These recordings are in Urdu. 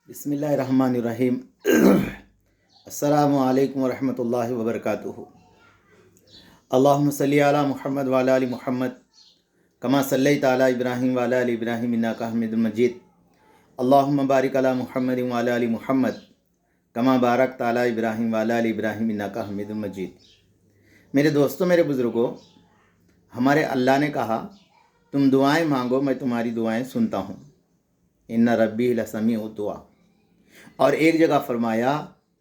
بسم اللہ الرحمن الرحیم السلام علیکم ورحمۃ اللہ وبرکاتہ۔ اللہم صلی علی محمد وعلی آل محمد کما صلیت علی ابراہیم وعلی آل ابراہیم انک حمید مجید۔ اللہم بارک علی محمد وعلی آل محمد کما بارکت علی ابراہیم وعلی آل ابراہیم انک حمید مجید۔ میرے دوستوں، میرے بزرگوں، ہمارے اللہ نے کہا تم دعائیں مانگو، میں تمہاری دعائیں سنتا ہوں، ان ربی لسمیع الدعا۔ اور ایک جگہ فرمایا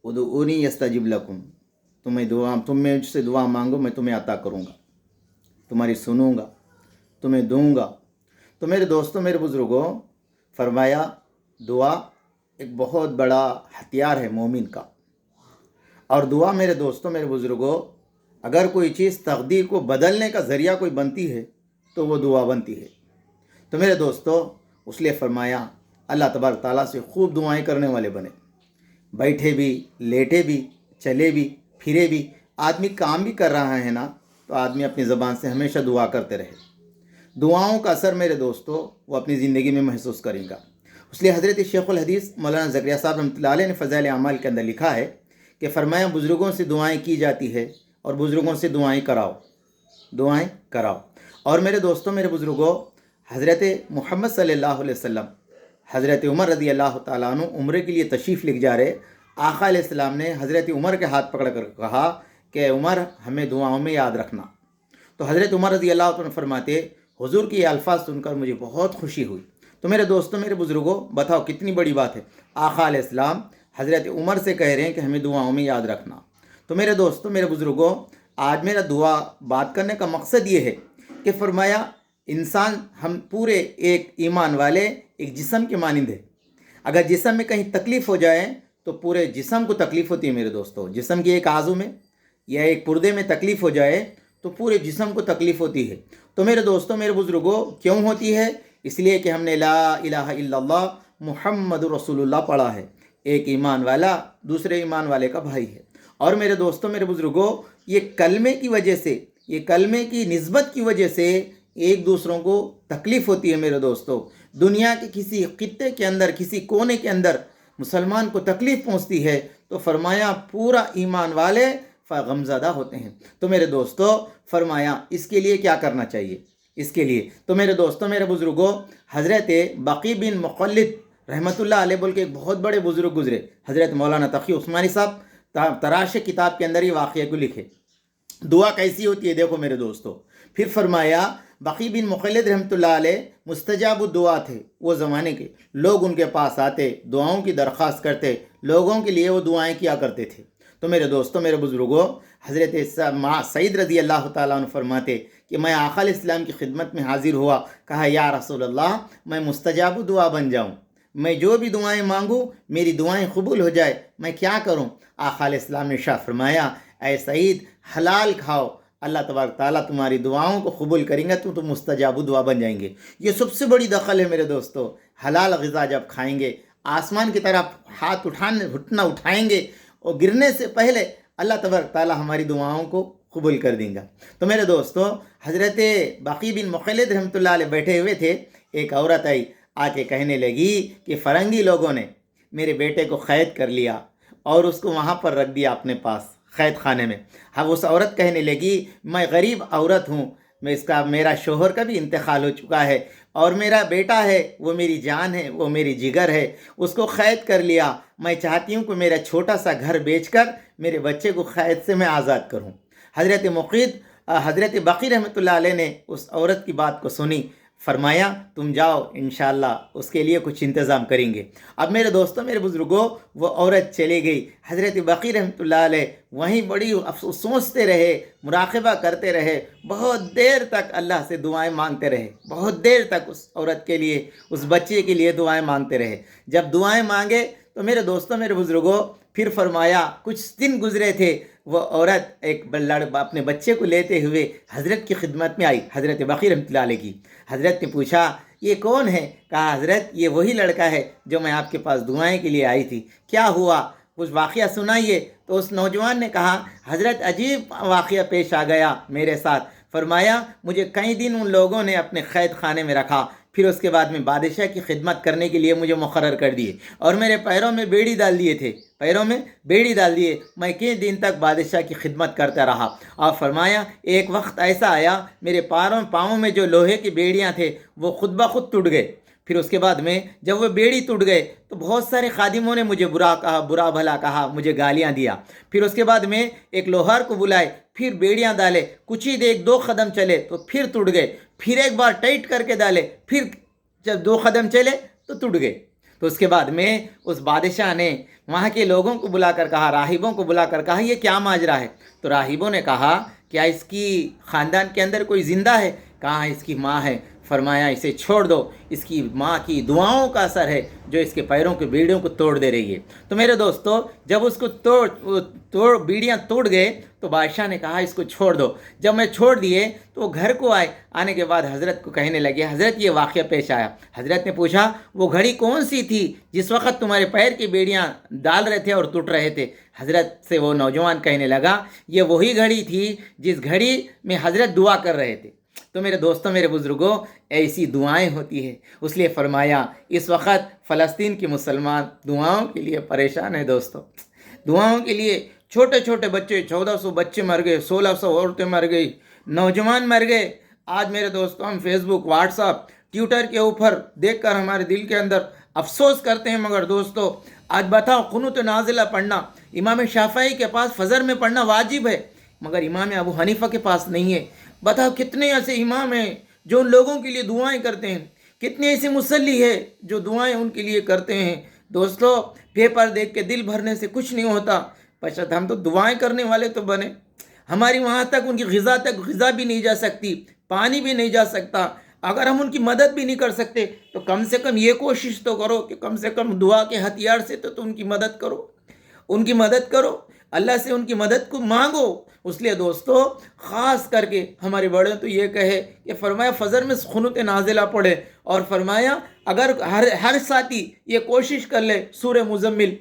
ادعونی یستجب لکم، تم مجھ سے دعا مانگو، میں تمہیں عطا کروں گا، تمہاری سنوں گا، تمہیں دوں گا۔ تو میرے دوستوں، میرے بزرگوں، فرمایا دعا ایک بہت بڑا ہتھیار ہے مومن کا۔ اور دعا میرے دوستوں، میرے بزرگوں، اگر کوئی چیز تقدیر کو بدلنے کا ذریعہ کوئی بنتی ہے تو وہ دعا بنتی ہے۔ تو میرے دوستوں، اس لیے فرمایا اللہ تبارک تعالیٰ سے خوب دعائیں کرنے والے بنے، بیٹھے بھی، لیٹے بھی، چلے بھی، پھرے بھی، آدمی کام بھی کر رہا ہے نا، تو آدمی اپنی زبان سے ہمیشہ دعا کرتے رہے۔ دعاؤں کا اثر میرے دوستوں وہ اپنی زندگی میں محسوس کرے گا۔ اس لیے حضرت شیخ الحدیث مولانا زکریا صاحب رحمۃ اللہ علیہ نے فضائل اعمال کے اندر لکھا ہے کہ فرمایا بزرگوں سے دعائیں کی جاتی ہے اور بزرگوں سے دعائیں کراؤ، دعائیں کراؤ۔ اور میرے دوستوں، میرے بزرگوں، حضرت محمد صلی اللہ علیہ وسلم، حضرت عمر رضی اللہ تعالیٰ عنہ عمرے کے لیے تشریف لے جا رہے، آقا علیہ السلام نے حضرت عمر کے ہاتھ پکڑ کر کہا کہ عمر ہمیں دعاؤں میں یاد رکھنا۔ تو حضرت عمر رضی اللہ عنہ فرماتے حضور کی یہ الفاظ سن کر مجھے بہت خوشی ہوئی۔ تو میرے دوستوں، میرے بزرگوں، بتاؤ کتنی بڑی بات ہے، آقا علیہ السلام حضرت عمر سے کہہ رہے ہیں کہ ہمیں دعاؤں میں یاد رکھنا۔ تو میرے دوستوں، میرے بزرگوں، آج میرا دعا بات کرنے کا مقصد یہ ہے کہ فرمایا انسان ہم پورے ایک ایمان والے ایک جسم کے مانند ہے۔ اگر جسم میں کہیں تکلیف ہو جائے تو پورے جسم کو تکلیف ہوتی ہے میرے دوستوں۔ جسم کے ایک عضو میں یا ایک پردے میں تکلیف ہو جائے تو پورے جسم کو تکلیف ہوتی ہے۔ تو میرے دوستوں، میرے بزرگوں، کیوں ہوتی ہے؟ اس لیے کہ ہم نے لا الہ الا اللہ محمد رسول اللہ پڑھا ہے۔ ایک ایمان والا دوسرے ایمان والے کا بھائی ہے۔ اور میرے دوستوں، میرے بزرگوں، یہ کلمے کی وجہ سے، یہ کلمے کی نسبت کی وجہ سے ایک دوسروں کو تکلیف ہوتی ہے میرے دوستوں۔ دنیا کے کسی خطے کے اندر، کسی کونے کے اندر مسلمان کو تکلیف پہنچتی ہے تو فرمایا پورا ایمان والے غمزدہ ہوتے ہیں۔ تو میرے دوستوں، فرمایا اس کے لیے کیا کرنا چاہیے؟ اس کے لیے تو میرے دوستوں، میرے بزرگوں، حضرت بقی بن مخلد رحمۃ اللہ علیہ بول کے ایک بہت بڑے بزرگ گزرے، حضرت مولانا تقی عثمانی صاحب تراش کتاب کے اندر یہ واقعہ کو لکھے۔ دعا کیسی ہوتی ہے دیکھو میرے دوستوں۔ پھر فرمایا بقی بن مخلد رحمۃ اللہ علیہ مستجاب الدعا تھے، وہ زمانے کے لوگ ان کے پاس آتے، دعاؤں کی درخواست کرتے، لوگوں کے لیے وہ دعائیں کیا کرتے تھے۔ تو میرے دوستوں، میرے بزرگوں، حضرت سعید رضی اللہ تعالیٰ عنہ فرماتے کہ میں آقا علیہ السلام کی خدمت میں حاضر ہوا، کہا یا رسول اللہ میں مستجاب الدعا بن جاؤں، میں جو بھی دعائیں مانگوں میری دعائیں قبول ہو جائے، میں کیا کروں؟ آقا علیہ السلام نے ارشاد فرمایا اے سعید حلال کھاؤ، اللہ تبارک تعالیٰ تمہاری دعاؤں کو قبول کریں گا، تو مستجاب دعا بن جائیں گے۔ یہ سب سے بڑی دخل ہے میرے دوستو۔ حلال غذا جب کھائیں گے، آسمان کی طرف ہاتھ گھٹنا اٹھائیں گے اور گرنے سے پہلے اللہ تبارک تعالیٰ ہماری دعاؤں کو قبول کر دیں گا۔ تو میرے دوستو، حضرت بقی بن مخلد رحمۃ اللہ علیہ بیٹھے ہوئے تھے، ایک عورت آئی، آ کے کہنے لگی کہ فرنگی لوگوں نے میرے بیٹے کو قید کر لیا اور اس کو وہاں پر رکھ دیا اپنے پاس قید خانے میں۔ اب اس عورت کہنے لگی میں غریب عورت ہوں، میرا شوہر کا بھی انتقال ہو چکا ہے اور میرا بیٹا ہے وہ میری جان ہے، وہ میری جگر ہے، اس کو قید کر لیا، میں چاہتی ہوں کہ میرا چھوٹا سا گھر بیچ کر میرے بچے کو قید سے میں آزاد کروں۔ حضرت بقی رحمۃ اللہ علیہ نے اس عورت کی بات کو سنی، فرمایا تم جاؤ انشاءاللہ اس کے لیے کچھ انتظام کریں گے۔ اب میرے دوستوں، میرے بزرگوں، وہ عورت چلی گئی۔ حضرت بقی رحمۃ اللہ علیہ وہیں بڑی سوچتے رہے، مراقبہ کرتے رہے، بہت دیر تک اللہ سے دعائیں مانگتے رہے، بہت دیر تک اس عورت کے لیے، اس بچے کے لیے دعائیں مانگتے رہے۔ جب دعائیں مانگے تو میرے دوستوں، میرے بزرگوں، پھر فرمایا کچھ دن گزرے تھے، وہ عورت ایک اپنے بچے کو لیتے ہوئے حضرت کی خدمت میں آئی، حضرت بقی رحمۃ اللہ علیہ کی۔ حضرت نے پوچھا یہ کون ہے؟ کہا حضرت یہ وہی لڑکا ہے جو میں آپ کے پاس دعائیں کے لیے آئی تھی، کیا ہوا کچھ واقعہ سنائیے۔ تو اس نوجوان نے کہا حضرت عجیب واقعہ پیش آ گیا میرے ساتھ۔ فرمایا مجھے کئی دن ان لوگوں نے اپنے قید خانے میں رکھا، پھر اس کے بعد میں بادشاہ کی خدمت کرنے کے لیے مجھے مقرر کر دیے اور میرے پیروں میں بیڑی ڈال دیے تھے، پیروں میں بیڑی ڈال دیے۔ میں کئی دن تک بادشاہ کی خدمت کرتا رہا اور فرمایا ایک وقت ایسا آیا میرے پاؤں میں جو لوہے کی بیڑیاں تھے وہ خود بخود ٹوٹ گئے۔ پھر اس کے بعد میں جب وہ بیڑی ٹوٹ گئے تو بہت سارے خادموں نے مجھے برا بھلا کہا، مجھے گالیاں دیا۔ پھر اس کے بعد میں ایک لوہار کو بلائے، پھر بیڑیاں ڈالے، کچھ ہی ایک دو قدم چلے تو پھر ٹوٹ گئے، پھر ایک بار ٹائٹ کر کے ڈالے، پھر جب 2 قدم چلے تو ٹوٹ گئے۔ تو اس کے بعد میں اس بادشاہ نے وہاں کے لوگوں کو بلا کر کہا، راہبوں کو بلا کر کہا یہ کیا ماجرا ہے؟ تو راہبوں نے کہا کیا اس کی خاندان کے اندر کوئی زندہ ہے؟ کہا اس کی ماں ہے۔ فرمایا اسے چھوڑ دو، اس کی ماں کی دعاؤں کا اثر ہے جو اس کے پیروں کے بیڑیوں کو توڑ دے رہی ہے۔ تو میرے دوستو جب اس کو بیڑیاں توڑ گئے تو بادشاہ نے کہا اس کو چھوڑ دو۔ جب میں چھوڑ دیے تو وہ گھر کو آنے کے بعد حضرت کو کہنے لگے حضرت یہ واقعہ پیش آیا۔ حضرت نے پوچھا وہ گھڑی کون سی تھی جس وقت تمہارے پیر کی بیڑیاں ڈال رہے تھے اور ٹوٹ رہے تھے؟ حضرت سے وہ نوجوان کہنے لگا یہ وہی گھڑی تھی جس گھڑی میں حضرت دعا کر رہے تھے۔ تو میرے دوستوں میرے بزرگوں ایسی دعائیں ہوتی ہیں، اس لیے فرمایا اس وقت فلسطین کے مسلمان دعاؤں کے لیے پریشان ہیں۔ دوستوں دعاؤں کے لیے چھوٹے چھوٹے بچے 1400 بچے مر گئے، 1600 عورتیں مر گئی، نوجوان مر گئے۔ آج میرے دوستوں ہم فیس بک، واٹس ایپ، ٹویٹر کے اوپر دیکھ کر ہمارے دل کے اندر افسوس کرتے ہیں، مگر دوستوں آج بتاؤ قنوت نازلہ پڑھنا امام شافعی کے پاس فجر میں پڑھنا واجب ہے، مگر امام ابو حنیفہ کے پاس نہیں ہے۔ بتاؤ کتنے ایسے امام ہیں جو ان لوگوں کے لیے دعائیں کرتے ہیں، کتنے ایسے مصلی ہے جو دعائیں ان کے لیے کرتے ہیں۔ دوستو پیپر دیکھ کے دل بھرنے سے کچھ نہیں ہوتا، پشت ہم تو دعائیں کرنے والے تو بنے، ہماری وہاں تک ان کی غذا بھی نہیں جا سکتی، پانی بھی نہیں جا سکتا۔ اگر ہم ان کی مدد بھی نہیں کر سکتے تو کم سے کم یہ کوشش تو کرو کہ کم سے کم دعا کے ہتھیار سے تو ان کی مدد کرو، ان کی مدد کرو، اللہ سے ان کی مدد کو مانگو۔ اس لیے دوستو خاص کر کے ہمارے بڑے تو یہ کہے کہ فرمایا فجر میں قنوت نازلہ پڑھے، اور فرمایا اگر ہر ساتھی یہ کوشش کر لے سورہ مزمل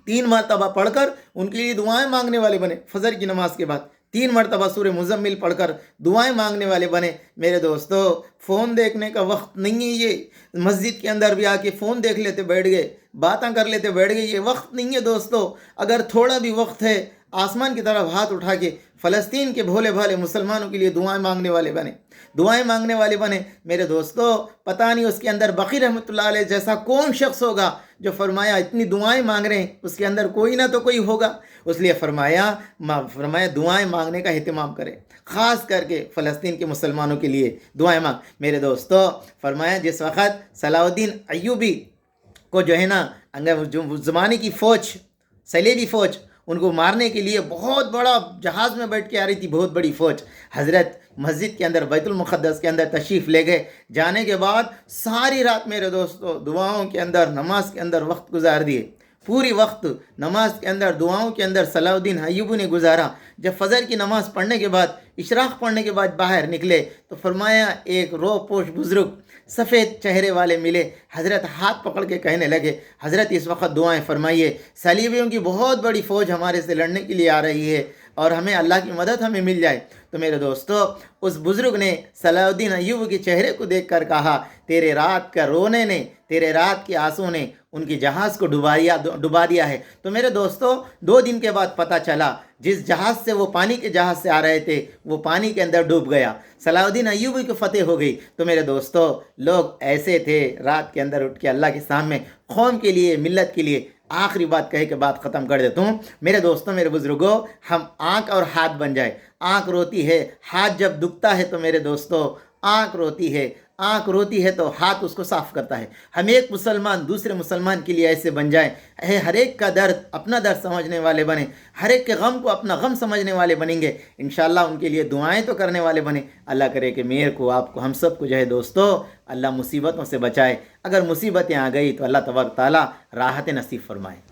3 مرتبہ پڑھ کر ان کے لیے دعائیں مانگنے والے بنے، فجر کی نماز کے بعد 3 مرتبہ سورہ مزمل پڑھ کر دعائیں مانگنے والے بنے۔ میرے دوستو فون دیکھنے کا وقت نہیں ہے، یہ مسجد کے اندر بھی آ کے فون دیکھ لیتے بیٹھ گئے، باتیں کر لیتے بیٹھ گئے، یہ وقت نہیں ہے دوستو۔ اگر تھوڑا بھی وقت ہے آسمان کی طرف ہاتھ اٹھا کے فلسطین کے بھولے بھالے مسلمانوں کے لیے دعائیں مانگنے والے بنے، دعائیں مانگنے والے بنے۔ میرے دوستو پتہ نہیں اس کے اندر بقی رحمۃ اللہ علیہ جیسا کون شخص ہوگا جو فرمایا اتنی دعائیں مانگ رہے ہیں، اس کے اندر کوئی نہ تو کوئی ہوگا۔ اس لیے فرمایا دعائیں مانگنے کا اہتمام کرے، خاص کر کے فلسطین کے مسلمانوں کے لیے دعائیں مانگ۔ میرے دوستو فرمایا جس وقت صلاح الدین ایوبی کو جو ہے نا جو زمانے کی فوج، صلیبی فوج، ان کو مارنے کے لیے بہت بڑا جہاز میں بیٹھ کے آ رہی تھی، بہت بڑی فوج، حضرت مسجد کے اندر بیت المقدس کے اندر تشریف لے گئے۔ جانے کے بعد ساری رات میرے دوستو دعاؤں کے اندر، نماز کے اندر وقت گزار دیے، پوری وقت نماز کے اندر، دعاؤں کے اندر صلاح الدین ایوبی نے گزارا۔ جب فجر کی نماز پڑھنے کے بعد، اشراق پڑھنے کے بعد باہر نکلے تو فرمایا ایک رو پوش بزرگ سفید چہرے والے ملے، حضرت ہاتھ پکڑ کے کہنے لگے حضرت اس وقت دعائیں فرمائیے، صلیبیوں کی بہت بڑی فوج ہمارے سے لڑنے کے لیے آ رہی ہے اور ہمیں اللہ کی مدد ہمیں مل جائے۔ تو میرے دوستو اس بزرگ نے صلاح الدین ایوبی کے چہرے کو دیکھ کر کہا تیرے رات کا رونے نے، تیرے رات کے آنسوں نے ان کی جہاز کو ڈبا دیا ہے۔ تو میرے دوستو 2 دن کے بعد پتہ چلا جس جہاز سے وہ پانی کے جہاز سے آ رہے تھے وہ پانی کے اندر ڈوب گیا، صلاح الدین ایوبی کو فتح ہو گئی۔ تو میرے دوستو لوگ ایسے تھے رات کے اندر اٹھ کے اللہ کے سامنے قوم کے لیے، ملت کے لیے۔ آخری بات کہے کے بات ختم کر دیتا ہوں میرے دوستوں میرے بزرگوں، ہم آنکھ اور ہاتھ بن جائے۔ آنکھ روتی ہے، ہاتھ جب دکھتا ہے تو میرے دوستوں آنکھ روتی ہے، آنکھ روتی ہے تو ہاتھ اس کو صاف کرتا ہے۔ ہم ایک مسلمان دوسرے مسلمان کے لیے ایسے بن جائیں، ہر ایک کا درد اپنا درد سمجھنے والے بنیں، ہر ایک کے غم کو اپنا غم سمجھنے والے بنیں گے، انشاءاللہ ان کے لیے دعائیں تو کرنے والے بنیں۔ اللہ کرے کہ میرے کو، آپ کو، ہم سب کو جو ہے دوستو اللہ مصیبتوں سے بچائے۔ اگر مصیبتیں آ گئی تو اللہ تبارک تعالیٰ راحت نصیب فرمائے۔